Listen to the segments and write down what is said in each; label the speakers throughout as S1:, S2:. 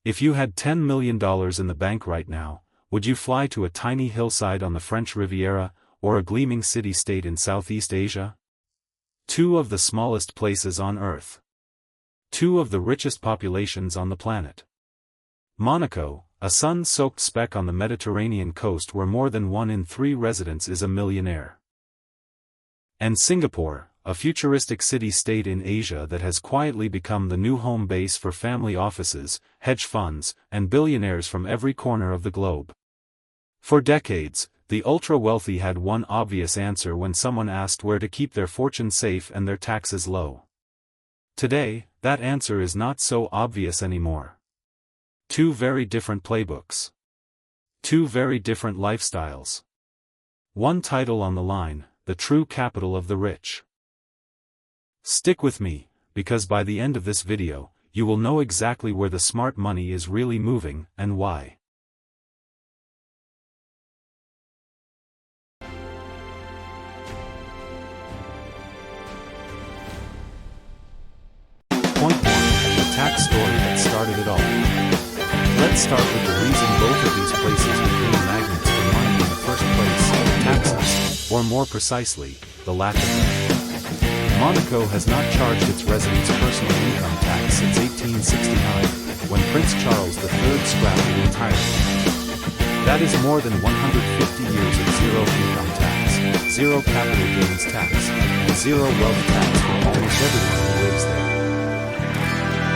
S1: If you had $10 million in the bank right now, would you fly to a tiny hillside on the French Riviera, or a gleaming city-state in Southeast Asia? Two of the smallest places on Earth. Two of the richest populations on the planet. Monaco, a sun-soaked speck on the Mediterranean coast where more than 1 in 3 residents is a millionaire. And Singapore, a futuristic city-state in Asia that has quietly become the new home base for family offices, hedge funds, and billionaires from every corner of the globe. For decades, the ultra-wealthy had one obvious answer when someone asked where to keep their fortune safe and their taxes low. Today, that answer is not so obvious anymore. Two very different playbooks. Two very different lifestyles. One title on the line, the true capital of the rich. Stick with me, because by the end of this video, you will know exactly where the smart money is really moving, and why. Point 1, the tax story that started it all. Let's start with the reason both of these places became magnets for money in the first place, taxes, or more precisely, the lack of them. Monaco has not charged its residents personal income tax since 1869, when Prince Charles III scrapped it entirely. That is more than 150 years of zero income tax, zero capital gains tax, and zero wealth tax for almost everyone who lives there.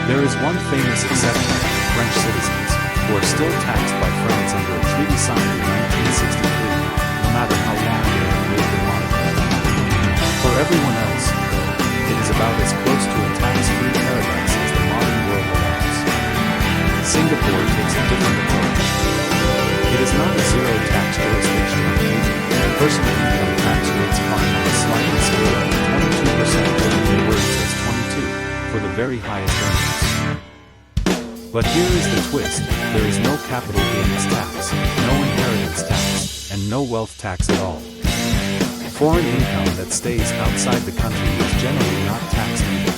S1: There is one famous exception, French citizens, who are still taxed by France under a treaty signed in 1963, no matter how long they have lived in Monaco. For everyone else, it is about as close to a tax-free paradise as the modern world allows. Singapore takes a different approach. It is not a zero-tax jurisdiction on paper. Personal income tax rates climb on a sliding scale of 22%, or in words as 22, for the very highest earners. But here is the twist, there is no capital gains tax, no inheritance tax, and no wealth tax at all. Foreign income that stays outside the country is generally not taxed either.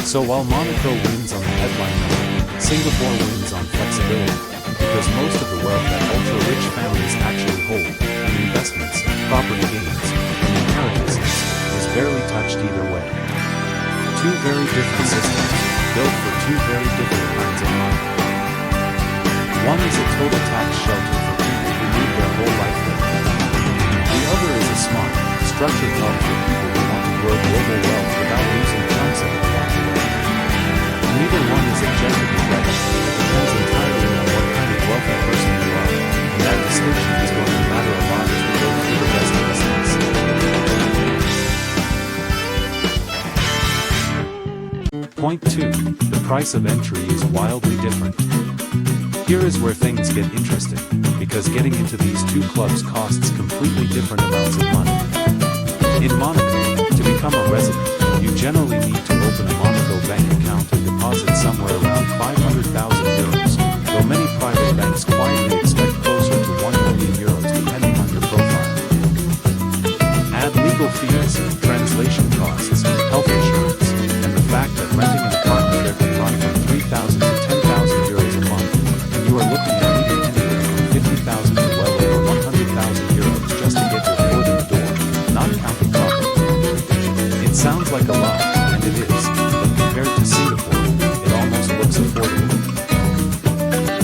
S1: So while Monaco wins on the headline number, Singapore wins on flexibility, because most of the wealth that ultra-rich families actually hold, in investments, property gains, and inheritances, is barely touched either way. Two very different systems, built for two very different kinds of money. One is a total tax shelter for people who live their whole life there. The other is a smart, structured hub for people who want to grow global wealth without losing chunks of it along the way. Neither one is objectively better, it depends entirely on what kind of wealthy person you are, and that distinction is going to matter a lot as we go through the rest of this episode. Point 2, the price of entry is wildly different. Here is where things get interesting, because getting into these two clubs costs completely different amounts of money. In Monaco, to become a resident, you generally need to open a Monaco bank account and deposit somewhere around 500,000 euros, though many private banks quietly expect closer to 1 million euros depending on your profile. Add legal fees, translation costs, health insurance, and the fact that renting an apartment there can run from 3,000 to 10,000 euros a month, and you are looking at needing anywhere from 50,000 to well over 100,000 euros just to get your foot in the door, not counting property. It sounds like a lot, and it is, but compared to Singapore, it almost looks affordable.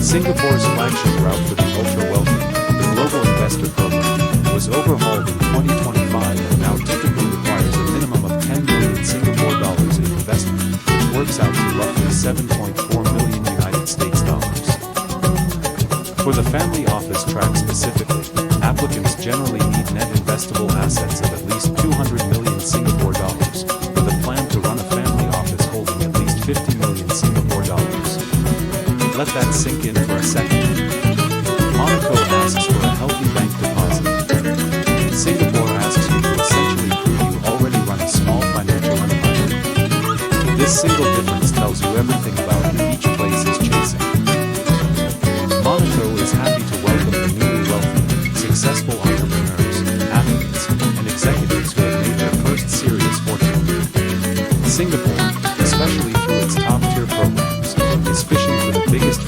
S1: Singapore's flagship route for the ultra-wealthy, the Global Investor Program, was overhauled in 2025 and now typically requires a minimum of 10 million Singapore dollars in investment, which works out to roughly 7.4 million United States dollars. For the family office track specifically, applicants generally need net investable assets of at least 200 million Singapore dollars, with a plan to run a family office holding at least 50 million Singapore dollars. Let that sink in for a second. Monaco asks for a healthy bank deposit. Singapore asks you to essentially prove you already run a small financial empire. This single difference tells you everything about who each place is chasing. Monaco is happy to welcome the newly wealthy, successful entrepreneurs, athletes, and executives who have made their first serious fortune. Singapore, especially through its top-tier programs, is fishing for the biggest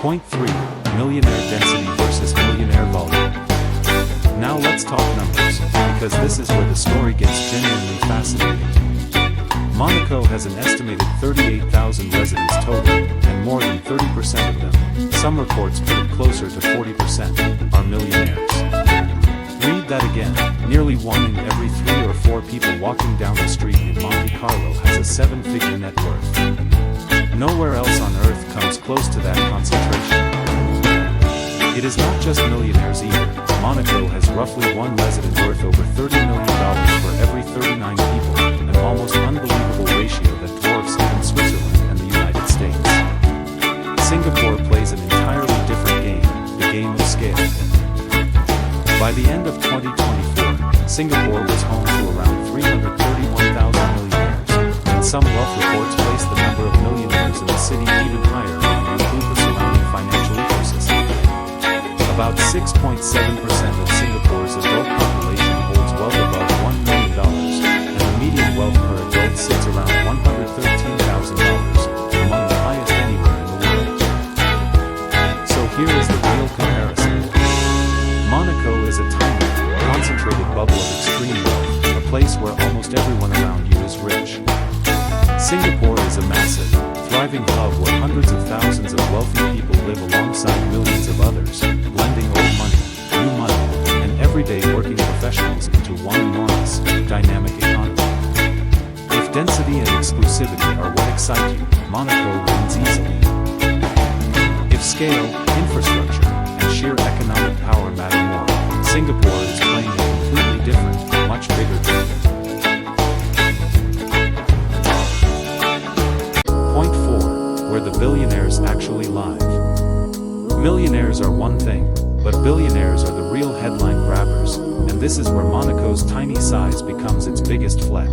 S1: Point 3. Millionaire density versus millionaire volume. Now let's talk numbers, because this is where the story gets genuinely fascinating. Monaco has an estimated 38,000 residents total, and more than 30% of them, some reports put it closer to 40%, are millionaires. Read that again, nearly 1 in every 3 or 4 people walking down the street in Monte Carlo has a 7-figure net worth. Nowhere else on earth comes close to that concentration. It is not just millionaires either. Monaco has roughly one resident worth over $30 million for every 39 people, an almost unbelievable ratio that dwarfs even Switzerland and the United States. Singapore plays an entirely different game, the game of scale. By the end of 2024, Singapore was home to around 331,000 millionaires, and some wealth reports place the number of millionaires in the city even higher when you include the surrounding financial ecosystem. About 6.7% of Singapore's adult population holds wealth above $1 million, and the median wealth per adult sits around $113,000, among the highest anywhere in the world. So here is the real comparison. Monaco is a tiny, concentrated bubble of extreme wealth, a place where almost everyone around you is rich. Singapore is a massive, thriving hub where hundreds of thousands of wealthy people live alongside millions of others, blending old money, new money, and everyday working professionals into one enormous, dynamic economy. If density and exclusivity are what excite you, Monaco wins easily. If scale, infrastructure, and sheer economic power matter more, Singapore is playing a completely different, much bigger game. Point 4. Where the billionaires actually live. Millionaires are one thing, but billionaires are the real headline grabbers, and this is where Monaco's tiny size becomes its biggest flex.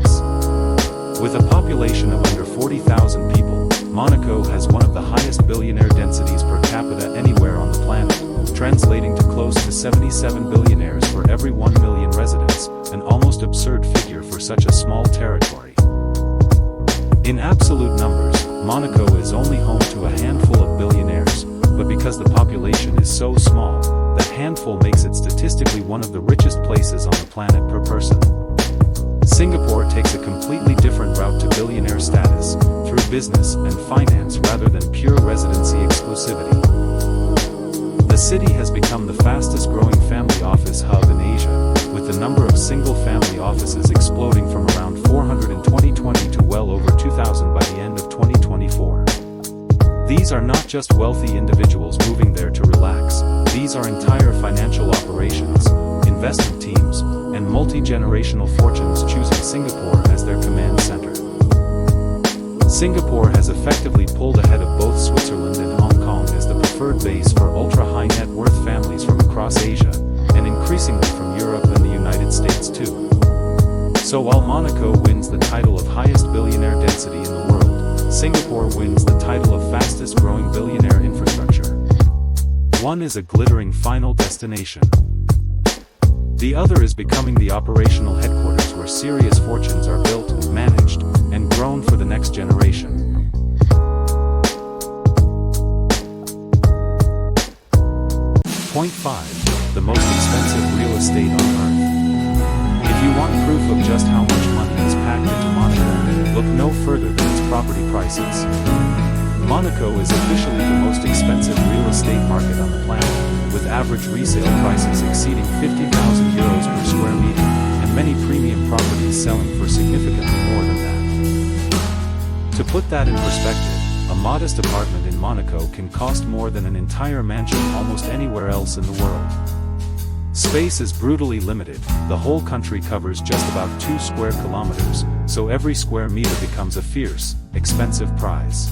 S1: With a population of under 40,000 people, Monaco has one of the highest billionaire densities per capita anywhere on the planet, translating to close to 77 billionaires for every 1 million residents, an almost absurd figure for such a small territory. In absolute numbers, Monaco is only home to a handful of billionaires, but because the population is so small, that handful makes it statistically one of the richest places on the planet per person. Singapore takes a completely different route to billionaire status, through business and finance rather than pure residency exclusivity. The city has become the fastest growing family office hub in Asia, with the number of single-family offices exploding from around 400 in 2020 to well over 2,000 by the end of 2024. These are not just wealthy individuals moving there to relax, these are entire financial operations, investment teams, and multi-generational fortunes choosing Singapore as their command center. Singapore has effectively pulled ahead of both Switzerland and Hong Kong as the preferred base for ultra-high net worth families from across Asia, and increasingly from Europe and the United States too. So while Monaco wins the title of highest billionaire density in the world, Singapore wins the title of fastest growing billionaire infrastructure. One is a glittering final destination. The other is becoming the operational headquarters where serious fortunes are built, managed, and grown for the next generation. Point 5. The most expensive real estate on earth. If you want proof of just how much money is packed into Monaco, look no further than its property prices. Monaco is officially the most expensive real estate market on the planet, with average resale prices exceeding 50,000 euros per square meter, and many premium properties selling for significantly more than that. To put that in perspective, a modest apartment in Monaco can cost more than an entire mansion almost anywhere else in the world. Space is brutally limited, the whole country covers just about 2 square kilometers, so every square meter becomes a fierce, expensive prize.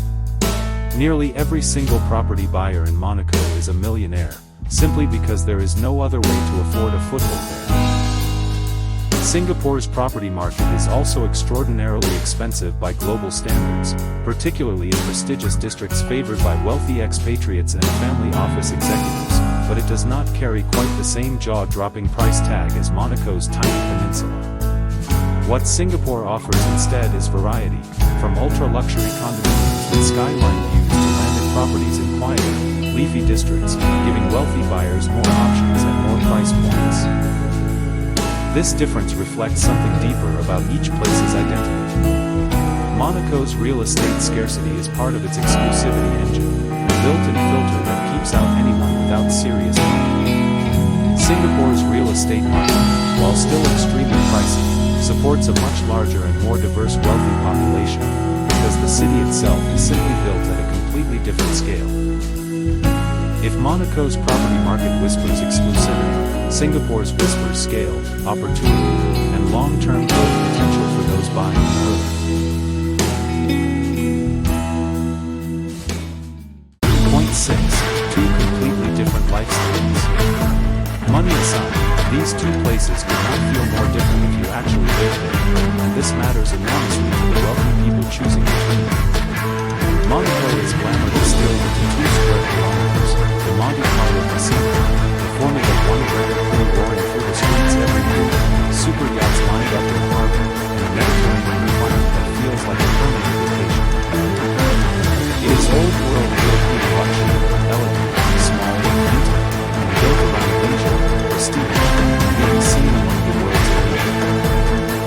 S1: Nearly every single property buyer in Monaco is a millionaire, simply because there is no other way to afford a foothold there. Singapore's property market is also extraordinarily expensive by global standards, particularly in prestigious districts favored by wealthy expatriates and family office executives, but it does not carry quite the same jaw-dropping price tag as Monaco's tiny peninsula. What Singapore offers instead is variety, from ultra-luxury condominiums with skyline views to landed properties in quieter, leafy leafy districts, giving wealthy buyers more options at more price points. This difference reflects something deeper about each place's identity. Monaco's real estate scarcity is part of its exclusivity engine, a built-in filter that keeps out anyone without serious money. Singapore's real estate market, while still extremely pricey, supports a much larger and more diverse wealthy population, because the city itself is simply built at a completely different scale. If Monaco's property market whispers exclusivity, Singapore's whispers scale, opportunity, and long-term growth potential for those buying early. Point 6. Two completely different lifestyles. Money aside, these two places could not feel more different if you actually live there, and this matters enormously to the wealthy people choosing between them. Monaco is glamour distilled into 2 square kilometers, the Monte Carlo Casino, the formula one burger crew roaring through the streets every year, super yachts lined up in the harbor, and a Mediterranean climate that feels like a permanent vacation. It is old world European luxury, elegant, small, intimate, and built around leisure, prestige, and being seen among the world's elite.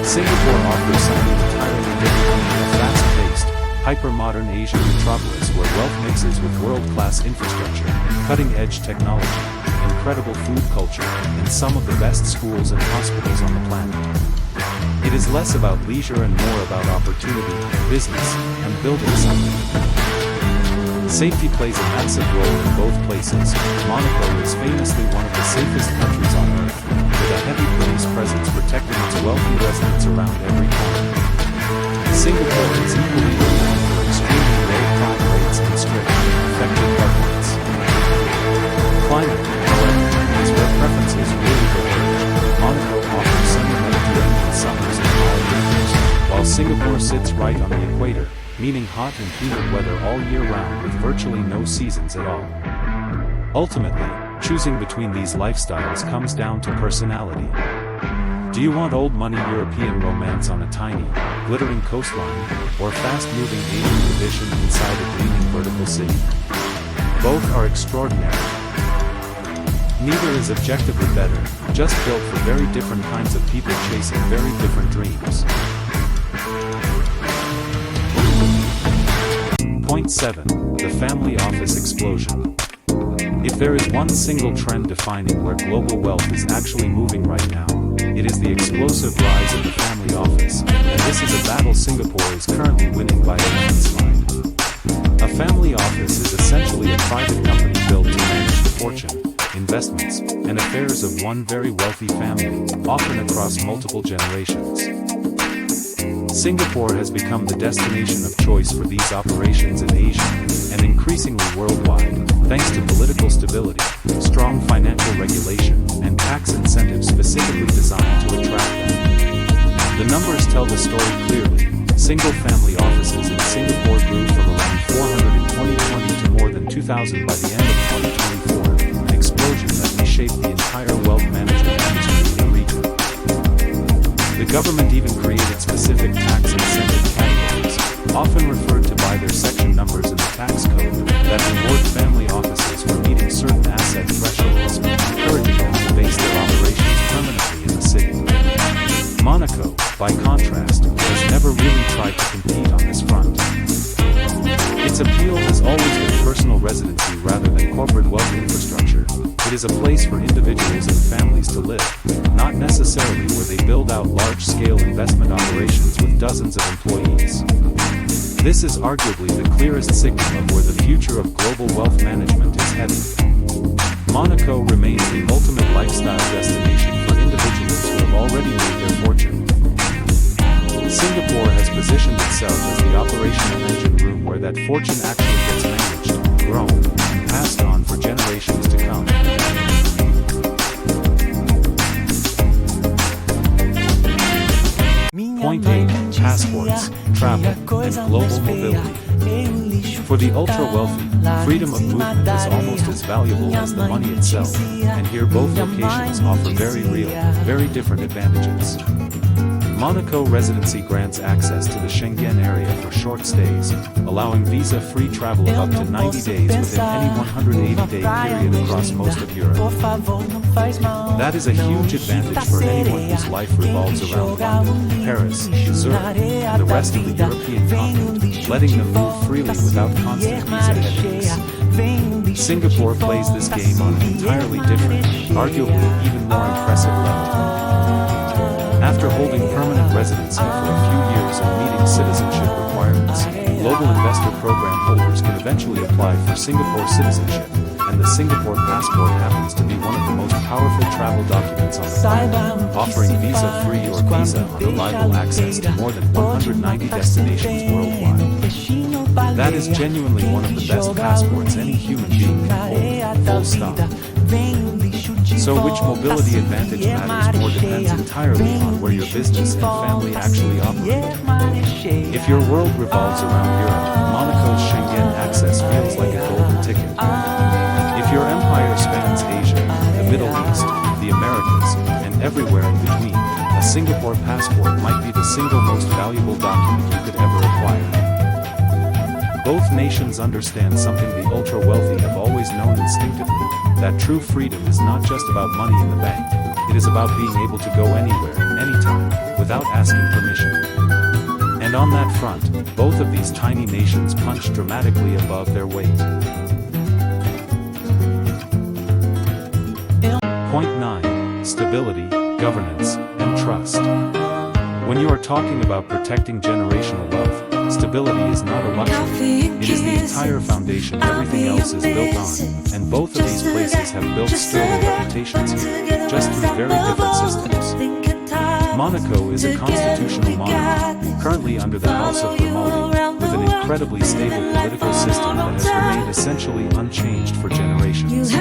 S1: Singapore offers something entirely different, a fast-paced, hyper-modern Asian metropolis where wealth mixes with world-class infrastructure, cutting-edge technology, incredible food culture, and some of the best schools and hospitals on the planet. It is less about leisure and more about opportunity, business, and building something. Safety plays a massive role in both places. Monaco is famously one of the safest countries on earth, with a heavy police presence protecting its wealthy residents around every corner. Singapore is equally renowned for extremely low crime rates and strict, effective governance. Climate, however, is where preferences really diverge. Monaco offers sunny Mediterranean summers and mild winters, while Singapore sits right on the equator, meaning hot and humid weather all year round with virtually no seasons at all. Ultimately, choosing between these lifestyles comes down to personality. Do you want old money European romance on a tiny, glittering coastline, or fast-moving Asian tradition inside a gleaming vertical city? Both are extraordinary. Neither is objectively better, just built for very different kinds of people chasing very different dreams. Point 7. The family office explosion. If there is one single trend defining where global wealth is actually moving right now, it is the explosive rise of the family office, and this is a battle Singapore is currently winning by a landslide. A family office is essentially a private company built to manage the fortune, investments, and affairs of one very wealthy family, often across multiple generations. Singapore has become the destination of choice for these operations in Asia, and increasingly worldwide, thanks to political stability, strong financial regulation, and tax incentives specifically designed to attract them. The numbers tell the story clearly. Single-family offices in Singapore grew from around 400 in 2020 to more than 2,000 by the end of 2024, an explosion that reshaped the entire wealth management industry in the region. The government even created specific tax incentive categories, often referred to by their section numbers in the tax code, that reward family offices for meeting certain asset thresholds, encouraging them to base their operations permanently in the city. Monaco, by contrast, has never really tried to compete on this front. Its appeal has always been personal residency rather than corporate wealth infrastructure. It is a place for individuals and families to live, not necessarily where they build out large-scale investment operations with dozens of employees. This is arguably the clearest signal of where the future of global wealth management is heading. Monaco remains the ultimate lifestyle destination for individuals who have already made their fortune. Singapore has positioned itself as the operational engine room where that fortune actually gets managed, grown, and passed on for generations to come. Point 8. Passports, travel, and global mobility. For the ultra-wealthy, freedom of movement is almost as valuable as the money itself, and here both locations offer very real, very different advantages. Monaco residency grants access to the Schengen area for short stays, allowing visa-free travel of up to 90 days within any 180-day period across most of Europe. That is a huge advantage for anyone whose life revolves around London, Paris, Zurich, and the rest of the European continent, letting them move freely without constant visa headaches. Singapore plays this game on an entirely different, arguably even more impressive level. After holding permanent residency for a few years and meeting citizenship requirements, global investor program holders can eventually apply for Singapore citizenship, and the Singapore passport happens to be one of the most powerful travel documents on the planet, offering visa-free or visa-on-arrival access to more than 190 destinations worldwide. That is genuinely one of the best passports any human being can hold, full stop. So which mobility advantage matters more depends entirely on where your business and family actually operate. If your world revolves around Europe, Monaco's Schengen access feels like a golden ticket. If your empire spans Asia, the Middle East, the Americas, and everywhere in between, a Singapore passport might be the single most valuable document you could ever acquire. Both nations understand something the ultra-wealthy have always known instinctively, that true freedom is not just about money in the bank, it is about being able to go anywhere, anytime, without asking permission. And on that front, both of these tiny nations punch dramatically above their weight. Point 9. Stability, governance, and trust. When you are talking about protecting generational wealth, stability is not a luxury, it is the entire foundation everything else is built on, and both of these places have built sterling reputations here, just through very different systems. Monaco is a constitutional monarchy, currently under the House of Grimaldi, with an incredibly stable political system that has remained essentially unchanged for generations.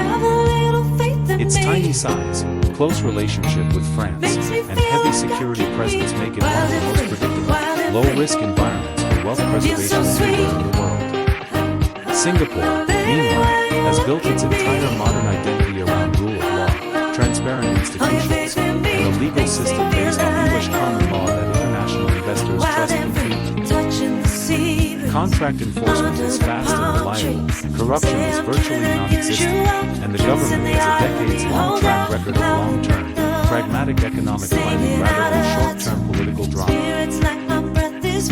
S1: Its tiny size, close relationship with France, and heavy security presence make it one of the most predictable, low-risk environments for wealth preservation in the world. Singapore, meanwhile, has built its entire modern identity around rule of law, transparent institutions, and a legal system based on English common law that international investors trust completely. Contract enforcement is fast and reliable, corruption is virtually non-existent, and the government has a decades-long track record of long-term, pragmatic economic planning rather than short-term political drama.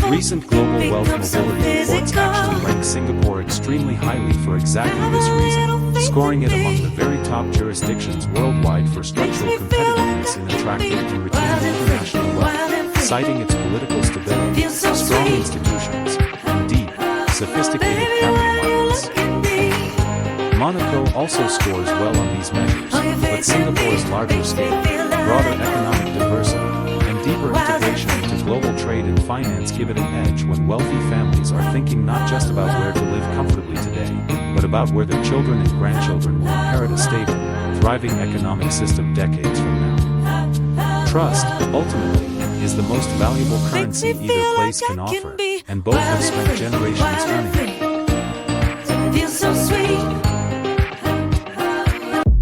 S1: Recent global wealth mobility reports actually rank Singapore extremely highly for exactly this reason, scoring it among the very top jurisdictions worldwide for structural competitiveness in attracting and retaining international wealth, citing its political stability, strong institutions, and deep, sophisticated capital markets. Monaco also scores well on these measures, but Singapore's larger scale, broader economic diversity, and deeper integration into global trade and finance give it an edge when wealthy families are thinking not just about where to live comfortably today, but about where their children and grandchildren will inherit a stable, thriving economic system decades from now. Trust, ultimately, is the most valuable currency either place can offer, and both have spent generations earning it.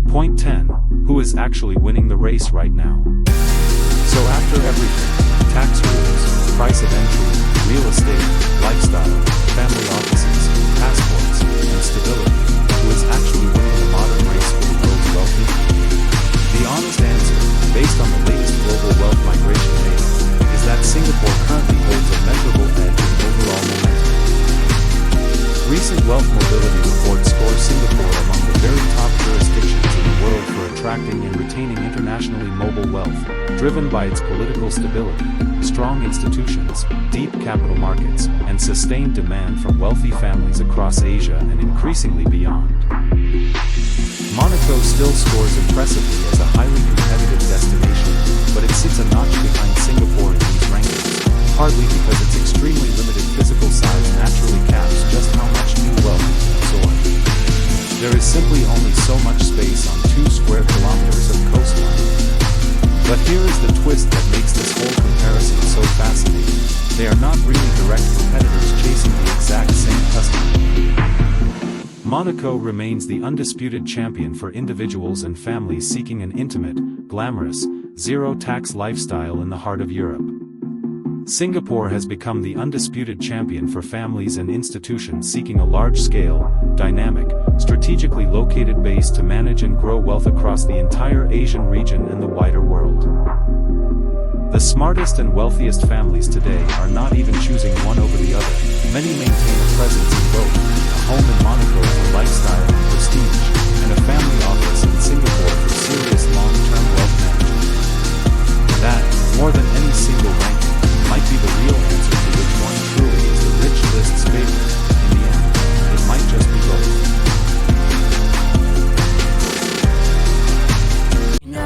S1: Point 10. Who is actually winning the race right now? So after everything, tax rules, price of entry, real estate, lifestyle, family offices, passports, and stability, who is actually winning the modern race for the world's wealthy? The honest answer, based on the latest global wealth migration data, is that Singapore currently holds a measurable edge in overall momentum. Recent wealth mobility reports score Singapore among the very top jurisdictions in the world for attracting and retaining internationally mobile wealth, driven by its political stability, strong institutions, deep capital markets, and sustained demand from wealthy families across Asia and increasingly beyond. Monaco still scores impressively as a highly competitive destination, but it sits a notch behind Singapore in these rankings, partly because its extremely limited physical size naturally caps just how much new wealth it can absorb. There is simply only so much space on 2 square kilometers of coastline. But here is the twist that makes this whole comparison so fascinating. They are not really direct competitors chasing the exact same customer. Monaco remains the undisputed champion for individuals and families seeking an intimate, glamorous, zero-tax lifestyle in the heart of Europe. Singapore has become the undisputed champion for families and institutions seeking a large-scale, dynamic, strategically located base to manage and grow wealth across the entire Asian region and the wider world. The smartest and wealthiest families today are not even choosing one over the other. Many maintain a presence in both, a home in Monaco for lifestyle and prestige, and a family office in Singapore for serious long-term wealth management. That, more than any single ranking, might be the real answer to which one truly is the rich list's favorite. In the end, it might just be both.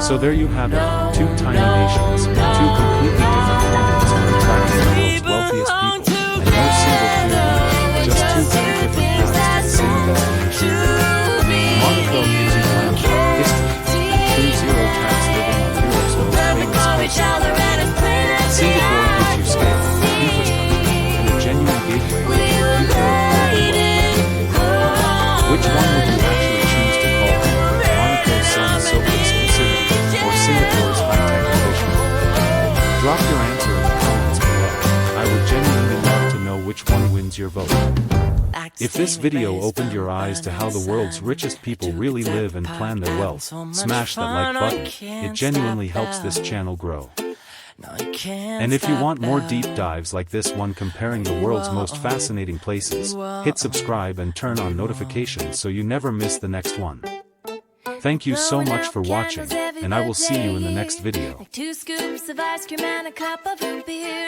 S1: So there you have it, two tiny nations, two completely different formulas for attracting the world's wealthiest people, and no single clear winner, just two very different paths to the same destination. Monaco gives you glamour, history, and true zero-tax living on Europe's most famous coast. Singapore gives you scale, infrastructure, and a genuine gateway to the future of global. Which one would you actually choose to call home? Monaco's sun-soaked exclusivity, or Singapore's high-tech ambition? Drop your answer in the comments below. I would genuinely love to know which one wins your vote. If this video opened your eyes to how the world's richest people really live and plan their wealth, smash that like button. It genuinely helps this channel grow. And if you want more deep dives like this one comparing the world's most fascinating places, hit subscribe and turn on notifications so you never miss the next one. Thank you so much for watching, and I will see you in the next video.
S2: 2 scoops of ice cream and a cup of root beer.